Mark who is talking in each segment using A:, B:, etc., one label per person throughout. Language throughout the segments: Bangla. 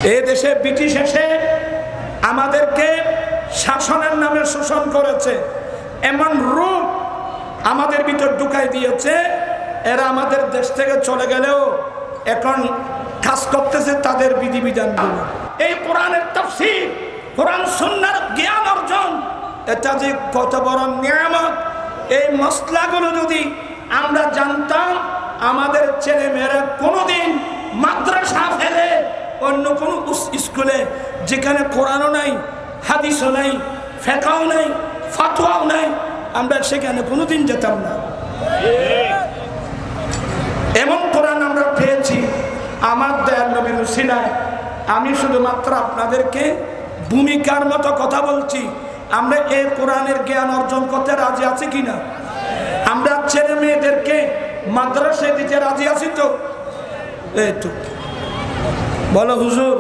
A: এই দেশে ব্রিটিশ এসে আমাদেরকে শাসনের নামে শোষণ করেছে, এমন রূপ আমাদের ভিতর ঢুকাই দিয়েছে। এরা আমাদের দেশ থেকে চলে গেলেও এখন কাজ করতেছে তাদের বিধিবিধানগুলো। এই কোরআনের তাফসীর, কোরআন সুন্নাহর জ্ঞান অর্জন, এটা যে কত বড় নিয়ামত। এই মসলাগুলো যদি আমরা জানতাম, আমাদের ছেলে মেয়েরা কোনোদিন মাদ্রাসা ফেলে অন্য কোনো স্কুলে যেখানে কোরআনও নাই, হাদিসও নাই, ফিকহও নাই, ফাতোয়াও নাই, আমরা সেখানে কোনোদিন যেতাম না। এমন কোরআন আমরা পেয়েছি আমার দয়াল নবীর উসিলায়। আমি শুধুমাত্র আপনাদেরকে ভূমিকার মতো কথা বলছি। আমরা এই কোরআনের জ্ঞান অর্জন করতে রাজি আছি কিনা? আমরা ছেলে মেয়েদেরকে মাদ্রাসায় দিতে রাজি আছি তো? এই তো বলো হুজুর,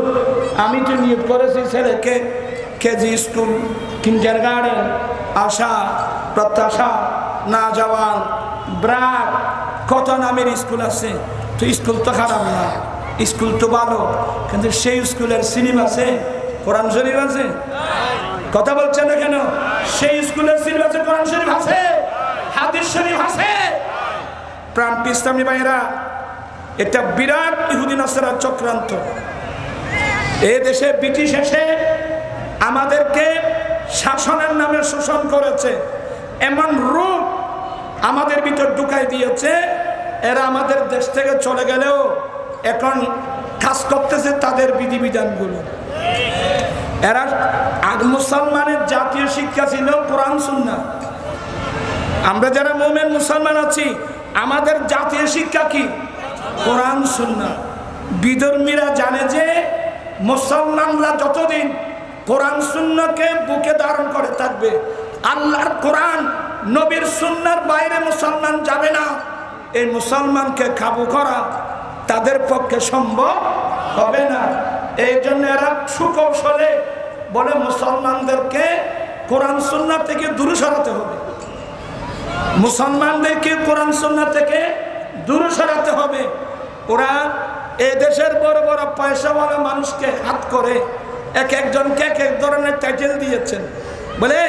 A: আমি তো নিয়োগ করেছি ছেলেকে কেজি স্কুল, কিন্ডারগার্টেন, আশা, প্রত্যাশা, না জওয়ান, ব্রাক, কত নামের স্কুল আছে। তো স্কুল তো খারাপ না, স্কুল তো ভালো, কিন্তু সেই স্কুলের সিনেমা আছে, কোরআন শরীফ আছে? কথা বলছেন না কেন? সেই স্কুলের সিনেমা আছে, কোরআন শরীফ আছে, হাদিস শরীফ আছে। প্রাণ ইসলামী ভাইরা, এটা বিরাট ইহুদি নাসারার চক্রান্ত। এই দেশে ব্রিটিশ এসে আমাদেরকে শাসনের নামে শোষণ করেছে, এমন রূপ আমাদের ভিতর ঢুকাই দিয়েছে। এরা আমাদের দেশ থেকে চলে গেলেও এখন কাজ করতেছে তাদের বিধিবিধানগুলো। এরা মুসলমানের জাতীয় শিক্ষা ছিল কোরআন সুন্নাহ। আমরা যারা মুমিন মুসলমান আছি, আমাদের জাতীয় শিক্ষা কি? কোরআন সুন্নাহ। বিধর্মীরা জানে যে মুসলমানরা যতদিন কোরআন সুন্নাহকে বুকে ধারণ করে থাকবে, আল্লাহর কোরআন নবীর সুন্নাহর বাইরে মুসলমান যাবে না। এই মুসলমানকে কাবু করা তাদের পক্ষে সম্ভব হবে না। এই জন্য এরা সুকৌশলে বলে মুসলমানদেরকে কোরআন সুন্নাহ থেকে দূরে সরাতে হবে, মুসলমানদেরকে কোরআন সুন্নাহ থেকে দূরে সরাতে হবে। ওরা এই দেশের বড় বড় পয়সাওয়ালা মানুষকে হাত করে এক একজনকে এক এক ধরনের টাইটেল দিয়েছেন, বলে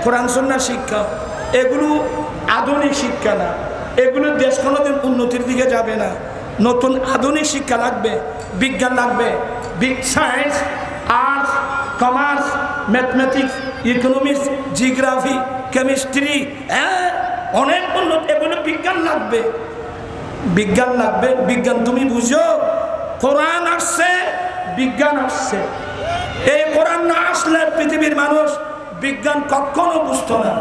A: কোরআন সুন্নাহ শিক্ষা। এগুলো আধুনিক শিক্ষা না, এগুলো দেশ কোনোদিন উন্নতির দিকে যাবে না। নতুন আধুনিক শিক্ষা লাগবে, বিজ্ঞান লাগবে, science, arts, commerce, mathematics, economics, geography, chemistry, অনেক উন্নত। এগুলো বিজ্ঞান লাগবে, বিজ্ঞান লাগবে। বিজ্ঞান তুমি বুঝো, কোরআন আসছে, বিজ্ঞান আসছে। এই কোরআন না আসলে পৃথিবীর মানুষ বিজ্ঞান কখনো বুঝতো না।